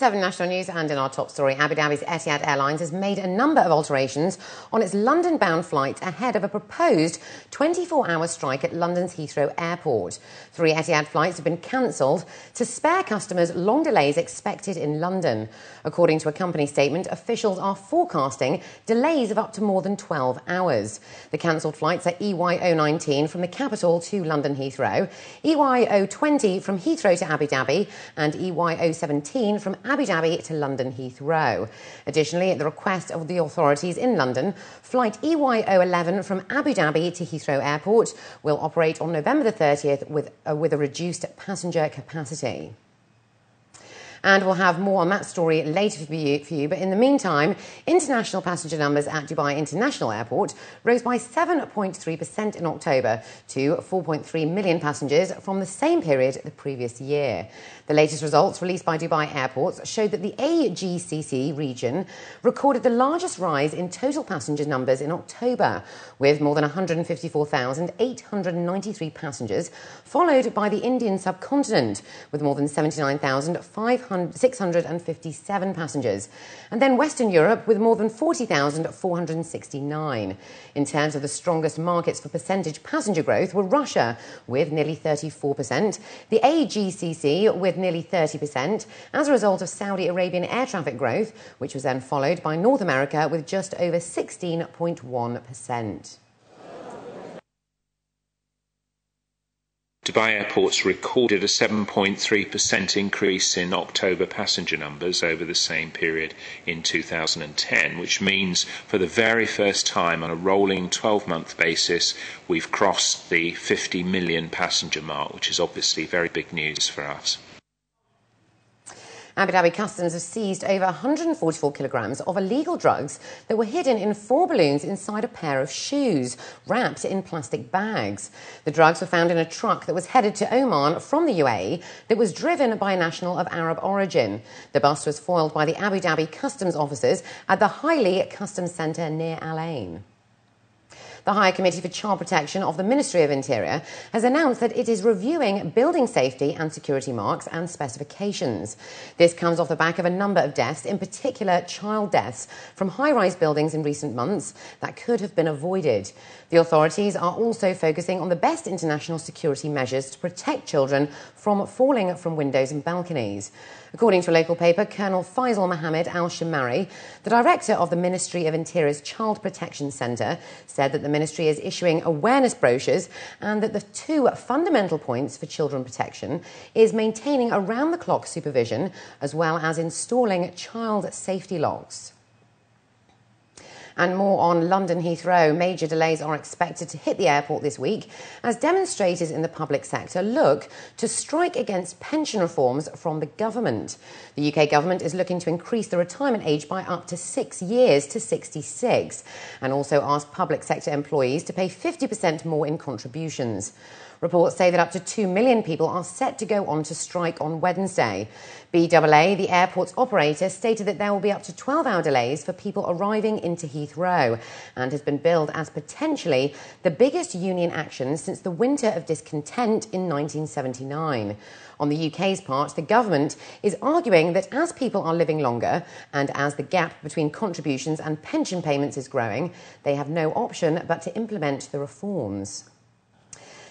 7 National News, and in our top story, Abu Dhabi's Etihad Airlines has made a number of alterations on its London-bound flights ahead of a proposed 24-hour strike at London's Heathrow Airport. 3 Etihad flights have been cancelled to spare customers long delays expected in London. According to a company statement, officials are forecasting delays of up to more than 12 hours. The cancelled flights are EY019 from the capital to London Heathrow, EY020 from Heathrow to Abu Dhabi, and EY017 from Abu Dhabi to London Heathrow. Additionally, at the request of the authorities in London, flight EY011 from Abu Dhabi to Heathrow Airport will operate on November the 30th with a reduced passenger capacity. And we'll have more on that story later for you. But in the meantime, international passenger numbers at Dubai International Airport rose by 7.3% in October to 4.3 million passengers from the same period the previous year. The latest results released by Dubai Airports showed that the AGCC region recorded the largest rise in total passenger numbers in October, with more than 154,893 passengers, followed by the Indian subcontinent, with more than 79,657 passengers, and then Western Europe with more than 40,469. In terms of the strongest markets for percentage passenger growth were Russia with nearly 34%, the AGCC with nearly 30%, as a result of Saudi Arabian air traffic growth, which was then followed by North America with just over 16.1%. Dubai Airports recorded a 7.3% increase in October passenger numbers over the same period in 2010, which means for the very first time on a rolling 12-month basis, we've crossed the 50 million passenger mark, which is obviously very big news for us. Abu Dhabi Customs have seized over 144 kilograms of illegal drugs that were hidden in 4 balloons inside a pair of shoes, wrapped in plastic bags. The drugs were found in a truck that was headed to Oman from the UAE that was driven by a national of Arab origin. The bus was foiled by the Abu Dhabi Customs officers at the Haile Customs Centre near Al Ain. The Higher Committee for Child Protection of the Ministry of Interior has announced that it is reviewing building safety and security marks and specifications. This comes off the back of a number of deaths, in particular child deaths, from high-rise buildings in recent months that could have been avoided. The authorities are also focusing on the best international security measures to protect children from falling from windows and balconies. According to a local paper, Colonel Faisal Mohammed Al-Shamari, the director of the Ministry of Interior's Child Protection Centre, said that the ministry is issuing awareness brochures and that the 2 fundamental points for children protection is maintaining around-the-clock supervision as well as installing child safety locks. And more on London Heathrow. Major delays are expected to hit the airport this week as demonstrators in the public sector look to strike against pension reforms from the government. The UK government is looking to increase the retirement age by up to 6 years to 66 and also ask public sector employees to pay 50% more in contributions. Reports say that up to 2 million people are set to go on to strike on Wednesday. BAA, the airport's operator, stated that there will be up to 12-hour delays for people arriving into Heathrow and has been billed as potentially the biggest union action since the Winter of Discontent in 1979. On the UK's part, the government is arguing that as people are living longer and as the gap between contributions and pension payments is growing, they have no option but to implement the reforms.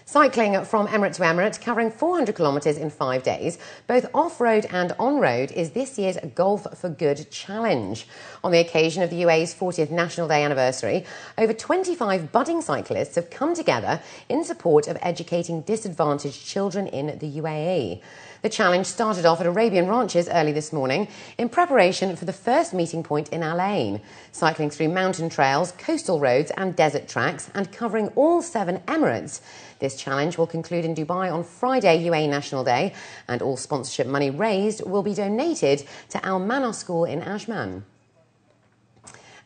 Cycling from Emirate to Emirate, covering 400 kilometres in 5 days, both off-road and on-road, is this year's Golf for Good challenge. On the occasion of the UAE's 40th National Day anniversary, over 25 budding cyclists have come together in support of educating disadvantaged children in the UAE. The challenge started off at Arabian Ranches early this morning in preparation for the first meeting point in Al Ain, cycling through mountain trails, coastal roads and desert tracks and covering all 7 Emirates. This challenge will conclude in Dubai on Friday, UAE National Day, and all sponsorship money raised will be donated to Al Manar School in Ajman.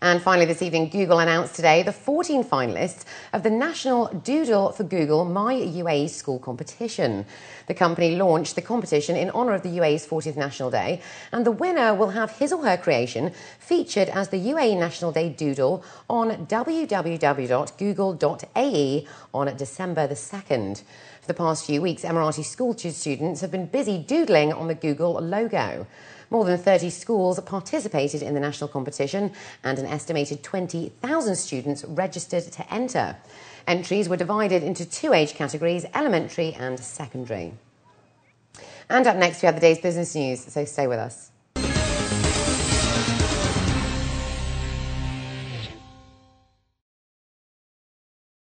And finally this evening, Google announced today the 14 finalists of the National Doodle for Google My UAE School competition. The company launched the competition in honour of the UAE's 40th National Day, and the winner will have his or her creation featured as the UAE National Day Doodle on www.google.ae on December the 2nd. For the past few weeks, Emirati school students have been busy doodling on the Google logo. More than 30 schools participated in the national competition, and an estimated 20,000 students registered to enter. Entries were divided into two age categories, elementary and secondary. And up next, we have the day's business news, so stay with us.